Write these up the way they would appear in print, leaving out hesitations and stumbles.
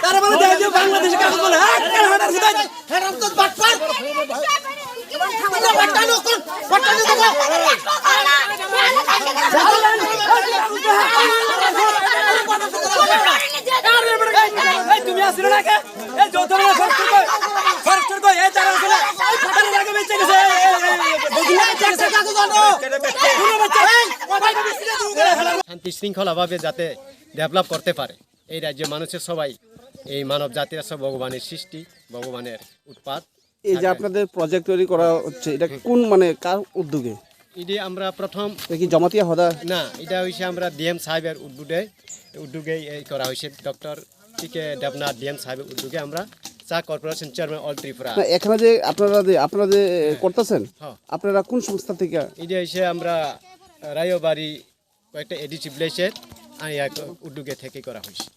তারা বলে দেয় যে বাংলাদেশে কাজ বলে হ্যাঁ কেন হাটার হুদাই হেরাম তো বাটপার বাটানো কোন বাটানো তো তুমি আসিল না কে এই যৌথরা ফরেস্টার কই এই তারা আসলে তারা লাগে বেঁচে গেছে শান্তি শৃঙ্খলাভাবে যাতে ডেভেলপ করতে পারে এই রাজ্যের মানুষের সবাই এই মানব জাতির সব ভগবানের সৃষ্টি ভগবানের উৎপাত। এই যে আপনাদের প্রজেক্ট তৈরি করা হচ্ছে এটা কোন মানে কার উদ্যোগে? এটি আমরা প্রথম কি জমাতিয়া হদা না এটা হয়েছে আমরা ডিএম সাহেবের উদ্যোগে এই করা হয়েছে ডক্টর টিকে দেবনাথ ডিএম সাহেবের উদ্যোগে আমরা চা কর্পোরেশন চেয়ারম্যান অল ত্রিপুরা। এখানে যে আপনারা যে করতেছেন আপনারা কোন সংস্থা থেকে? এটা হয়েছে আমরা রায়বাড়ি কয়েকটা এডিটিভ লেসের উদ্যোগে থেকে করা হয়েছে।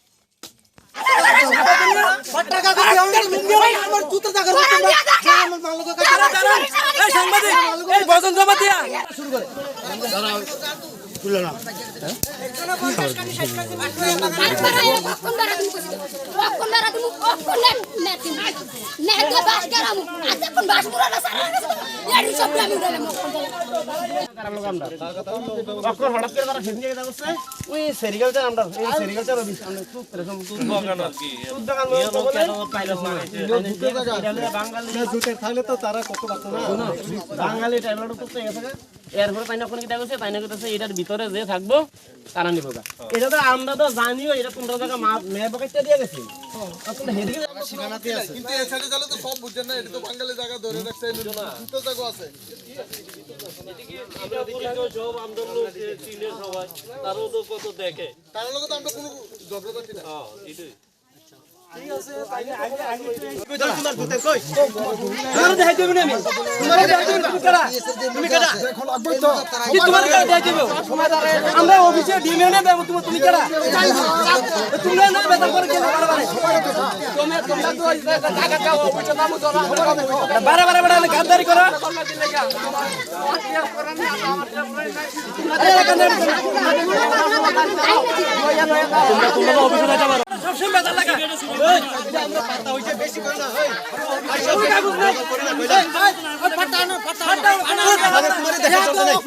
এরপরে পাইনা কোন কিটা কইছে পাইনা কইতাছে এটার ভিতরে যে থাকবো তারা নিব গা। এটা তো আমরা তো জানিও এটা 15 টাকা মে বকাইতে দিয়ে গেছে। আসলে হেদিকে সীমানাতে আছে কিন্তু এই সাইডে গেলে তো সব বুঝছেন না এটা তো বাঙালি জায়গা ধরে রাখছে দুটো জায়গা আছে। এদিকে আমরা পুলিশ সব আমদন লোক চিনে সবাই তারও তো কত দেখে তার লগে তো আমরা কোনো ঝগড়া করছি না। হ্যাঁ এটাই ঠিক আছে আগে তোমার ভূতে কই তোমার দেখাই দেব না আমি তোমার দেখাই দেব তুমি কারা দেখো লাগবে তো কি তোমার কারা দেখাই দেব আমরা অফিসে ডিএমএ দেব তুমি কারা তুমি না বেতন করে কেন তোমরা তো টাকা কাও অফিসে নাম জমা বারে বারে গাদ্দারি করো তোমরা অফিসে না যাবা সবসময় বেতন লাগা আমরা পাতা হইছে বেশি করে না হয় আর সব কাগজ না পাতানো আমাদের তোমারে দেখা তো নাই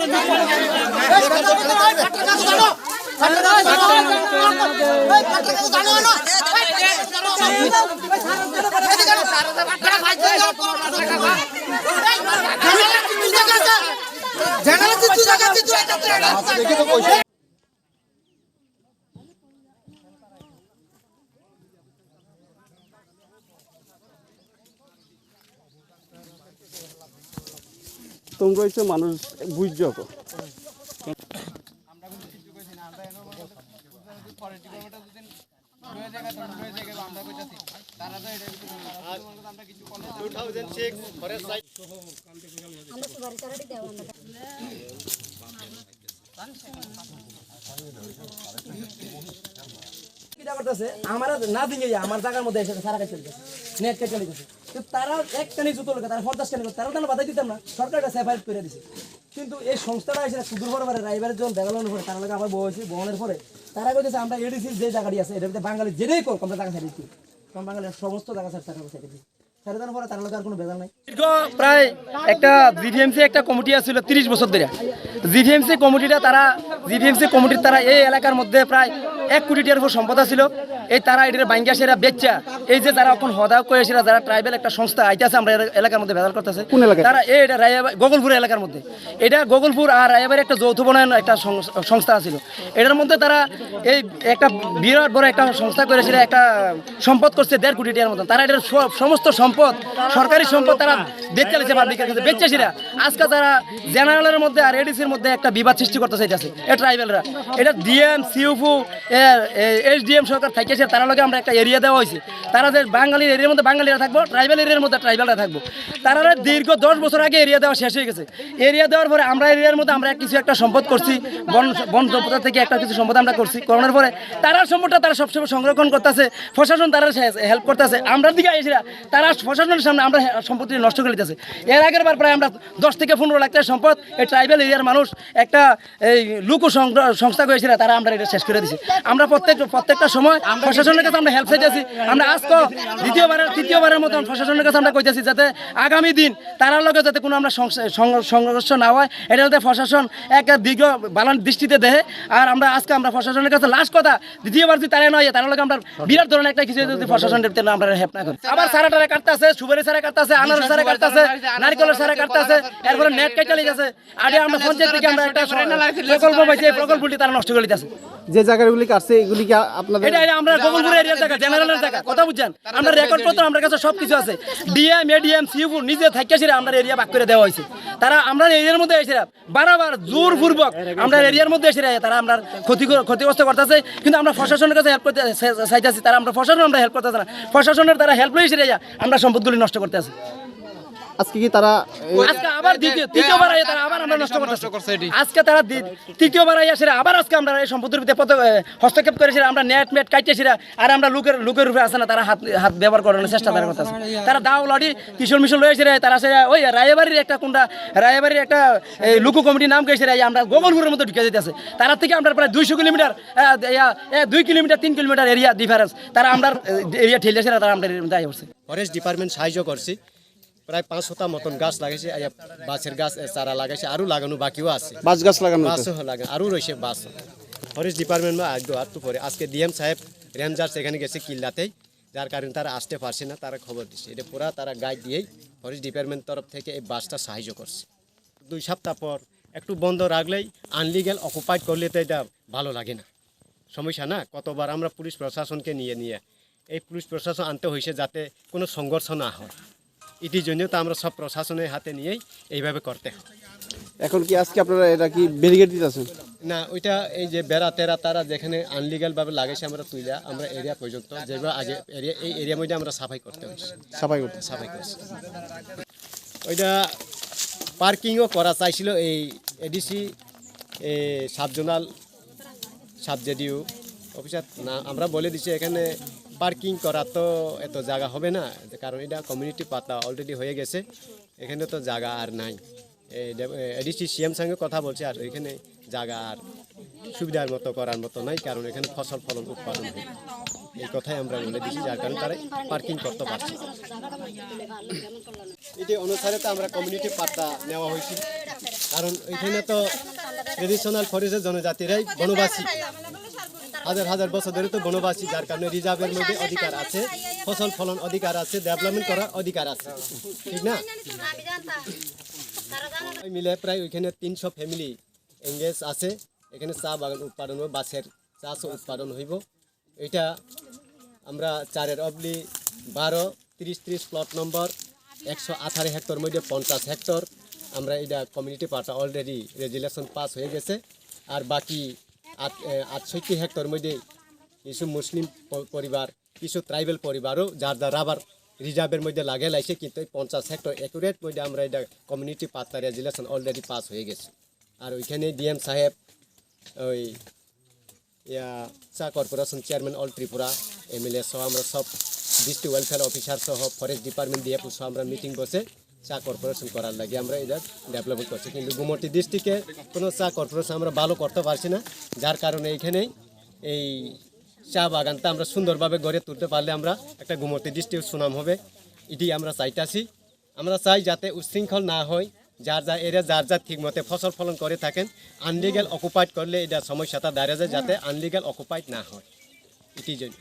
তোমরা হচ্ছে মানুষ বুঝছো তো আমার না দিয়ে আমার জায়গার মধ্যে এসে সারা কাজ চলে গেছে নেট কাজ চলে গেছে তারা একটা নিচু তোলে তারা 50 টাকা তারা তো বাধা দিতাম না সরকারটা সেফাইট করে দিছে কিন্তু এই সংস্থাটা এসে সুদূর পরে রাইবারের যখন দেখানোর পরে তারা লাগে আমার বয়সী বহনের পরে তারা কইতেছে আমরা এডিসি যে জায়গাটি আছে এটার ভিতরে বাঙালি যেটাই কর আমরা টাকা ছাড়ি দিই কারণ বাঙালির সমস্ত জায়গা ছাড়ি দিই ছাড়ানোর পরে তার লগে আর কোনো ভেজাল নাই। প্রায় একটা জিভিএমসি একটা কমিটি আছিল 30 বছর ধরে জিভিএমসি কমিটির তারা এই এলাকার মধ্যে প্রায় 1 কোটি টাকার উপর সম্পদ ছিল এই তারা এটার বাইঙ্গা সেরা বেচা এই যে যারা এখন হদা করেছিল যারা ট্রাইবেল একটা সংস্থা আইতাছে আমরা এলাকার মধ্যে ভেজাল করতেছে কোন এলাকা তারা এটা গোকুলপুর এলাকার মধ্যে এটা গোকুলপুর আর রায়াবাড়ি একটা যৌথ বনায়ন একটা সংস্থা ছিল এটার মধ্যে তারা এই একটা বিরাট বড় একটা সংস্থা করেছিল একটা সম্পদ করছে 1.5 কোটি টাকার মতো তারা এটার সমস্ত সম্পদ সরকারি সম্পদ তারা বেচালিছে পাবলিকের কাছে বেচেছিরা আজকে তারা জেনারেলের মধ্যে আর এডিসির মধ্যে একটা বিবাদ সৃষ্টি করতে চাইতেছে এই ট্রাইবেলরা এটা ডিএম সিউফু এসডিএম সরকার থাকেছে তারা লগে আমরা একটা এরিয়া দেওয়া হয়েছে তারা যে বাঙালির এরিয়ার মধ্যে বাঙালিরা থাকবো ট্রাইবেল এরিয়ার মধ্যে ট্রাইবেলরা থাকবো তারা দীর্ঘ 10 বছর আগে এরিয়া দেওয়া শেষ হয়ে গেছে এরিয়া দেওয়ার পরে আমরা এরিয়ার মধ্যে আমরা কিছু একটা সম্পদ করছি বন সম্পদ থেকে একটা কিছু সম্পদ আমরা করছি করানোর পরে তারা সম্পদটা তারা সবসময় সংরক্ষণ করতেছে প্রশাসন তারা হেল্প করতেছে আমরা দিকে এসেরা তারা প্রশাসনের সামনে আমরা সম্পত্তি নষ্ট করে দিতেছে এর আগের বার প্রায় আমরা 10 থেকে 15 লাখ টাকার সম্পদ এই ট্রাইবেল এরিয়ার মানুষ একটা এই লোক সংস্থা করেছিল তারা আমরা এটা শেষ করে দিছি আমরা প্রত্যেকটা সময় প্রশাসনের কাছে আমরা হেল্প চাইতেছি। আমরা আজকে তৃতীয়বারের মতন প্রশাসনের কাছে আমরা কইতেছি যাতে আগামী দিন তারার লগে যাতে কোনো আমরা সংঘর্ষ না হয়, এটা যাতে প্রশাসন একটা দীর্ঘ বালান দৃষ্টিতে দেয়। আর আজকে আমরা প্রশাসনের কাছে লাস্ট কথা, দ্বিতীয়বার যদি তারা নয় তারা লগে আমরা বিরাট ধরনের একটা কিছু যদি প্রশাসন আমরা হেল্প না করি। আবার সারা টারা কাটতে আছে, সুপারি সারা কাটতে আছে, আনারস সারা কাটতে আছে, নারকেলের সারা কাটতে আছে, এরপরে নেট কেটে লিখেছে। আগে আমরা পঞ্চায়েত থেকে আমরা একটা প্রকল্প পাইছি, এই প্রকল্পটি তারা নষ্ট করে দিতেছে। যে জায়গাগুলি কাটছে এগুলি কি আপনাদের? এটা আমরা গোকুলপুর এরিয়ার জায়গা, জেনারেলের জায়গা, কথা বুঝছেন? আমরা রেকর্ড পত্র আমার কাছে সবকিছু আছে। ডিএম এডিএম সিইও নিজে থাকিয়ে আমরা এরিয়া ভাগ করে দেওয়া হয়েছে। তারা আমরা এরিয়ার মধ্যে এসে বারবার জোরপূর্বক আমরা এরিয়ার মধ্যে এসে তারা আমরা ক্ষতিগ্রস্ত করতেছে। কিন্তু আমরা প্রশাসনের কাছে হেল্প করতে চাইতেছি, তারা আমরা প্রশাসন আমরা হেল্প করতেছে না। প্রশাসনের তারা হেল্প লইছে আমরা সম্পদগুলি নষ্ট করতে আছি। আজকে কি তারা আজকে আবার তৃতীয়বার আইয়া তারা আবার আমরা নষ্ট করতেছি। আজকে তারা তৃতীয়বার আইয়া সেরা আবার আজকে আমরা এই সম্পত্তির ভিতরে হস্তক্ষেপ করেছি। আমরা নেট মেট কাটতেছি আর আমরা লোকের রূপে আছে না, তারা হাত ব্যবহার করানোর চেষ্টা তারা করতেছে। তারা দাও লড়ি কিশোর মিশন লয়েছে তারা সেরা ওই রায়াবাড়ির একটা লুকু কমিটির নাম গেছে আমরা গোকুলপুরের মধ্যে ঢুকে যেতেছে। তার থেকে আমরা প্রায় 200 kilometre 2 kilometre 3 kilometre area difference তারা আমরা এরিয়া ঠেলেছে তারা আমরা দায় করছে। ফরেস্ট ডিপার্টমেন্ট সাহায্য করছি, প্রায় 500টা মতন গাছ লাগাইছে, বাঁশের গাছ চারা লাগাইছে, আরও লাগানো বাকিও আছে। বাঁশ গাছ লাগানো বাঁশও লাগানো আরও রয়েছে বাঁশ। ফরেস্ট ডিপার্টমেন্ট একটু পরে আজকে ডিএম সাহেব রেঞ্জার সেখানে গেছে কিল্লাতেই, যার কারণে তারা আসতে পারছে না, তারা খবর দিচ্ছে। এটা পুরা তারা গাইড দিয়েই ফরেস্ট ডিপার্টমেন্ট তরফ থেকে এই বাসটা সাহায্য করছে। 2 সপ্তাহ পর একটু বন্ধ রাখলেই আনলিগ্যাল অকুপাইড করলে তো এটা ভালো লাগে না, সমস্যা না। কতবার আমরা পুলিশ প্রশাসনকে নিয়ে এই পুলিশ প্রশাসন আনতে হয়েছে যাতে কোনো সংঘর্ষ না হয়। এটির জন্য তো আমরা সব প্রশাসনের হাতে নিয়েই এইভাবে করতে হয়। এখন কি আজকে আপনারা এটা কি ব্যারিকেড দিতেছেন? না, ওইটা এই যে বেড়া তেরা তারা যেখানে আনলিগালভাবে লাগাইছে আমরা তুইলা আমরা এরিয়া পর্যন্ত যেগুলো আগে এরিয়া এই এরিয়ার মধ্যে আমরা সাফাই করতে হয়েছে, সাফাই করছি। ওইটা পার্কিংও করা চাইছিল এই এডিসি সাবজোনাল সাবজেডিও অফিসার না, আমরা বলে দিচ্ছি এখানে পার্কিং করা তো এত জায়গা হবে না, কারণ এটা কমিউনিটি পাতা অলরেডি হয়ে গেছে, এখানে তো জায়গা আর নাই। এডিসি সিএম সঙ্গে কথা বলছে, আর এখানে জায়গা আর সুবিধার মতো করার মতো নাই, কারণ এখানে ফসল ফলন উৎপাদন হয়। এই কথাই আমরা বলে দিচ্ছি, যার কারণে তারা পার্কিং করতে পারছে। এটি অনুসারে তো আমরা কমিউনিটি পাতা নেওয়া হয়েছিল, কারণ এখানে তো ট্রেডিশনাল ফরেস্টের জনজাতিরাই বনবাসী, হাজার বছর ধরে তো বনবাসী, যার কারণে রিজার্ভের মধ্যে অধিকার আছে, ফসল ফলন অধিকার আছে, ডেভেলপমেন্ট করার অধিকার আছে, ঠিক না? মিলে প্রায় ওইখানে 300 ফ্যামিলি এঙ্গেজ আছে। এখানে চা বাগান উৎপাদন হবে, বাঁশের চাষও উৎপাদন হইব। এটা আমরা 4/12 30 প্লট নম্বর 118 হেক্টর মধ্যে 50 হেক্টর আমরা এটা কমিউনিটি পার্টা অলরেডি রেজুলেশন পাস হয়ে গেছে। আর বাকি 68 হেক্টর মধ্যে কিছু মুসলিম পরিবার, কিছু ট্রাইবেল পরিবারও যার রাবার রিজার্ভের মধ্যে লাগে লাইছে, কিন্তু 50 হেক্টর একুরেট মধ্যে আমরা এটা কমিউনিটি পার্টা রেজুলেশন অলরেডি পাস হয়ে গেছে। আর ওইখানে ডিএম সাহেব, ওই চা corporation chairman all Tripura MLA সহ আমরা সব ডিস্ট্রিক্ট ওয়েলফেয়ার অফিসার সহ ফরেস্ট ডিপার্টমেন্ট দিয়ে সহ আমরা মিটিং বসে চা কর্পোরেশন করার লাগে আমরা এটা ডেভেলপমেন্ট করছি। কিন্তু গুমতি ডিস্ট্রিক্টে কোনো চা কর্পোরেশন আমরা ভালো করতে পারছি না, যার কারণে এইখানেই এই চা বাগানটা আমরা সুন্দরভাবে গড়ে তুলতে পারলে আমরা একটা গুমতি ডিস্ট্রিক্ট সুনাম হবে, এটি আমরা চাইতাছি। আমরা চাই যাতে উচ্ছৃঙ্খল না হয়, যার এরিয়া যার ঠিক মতে ফসল ফলন করে থাকেন, আনলিগাল অকুপাইড করলে এটা সমস্যাটা দাঁড়িয়ে যায়, যাতে আনলিগাল অকুপাইড না হয়, এটির জন্য।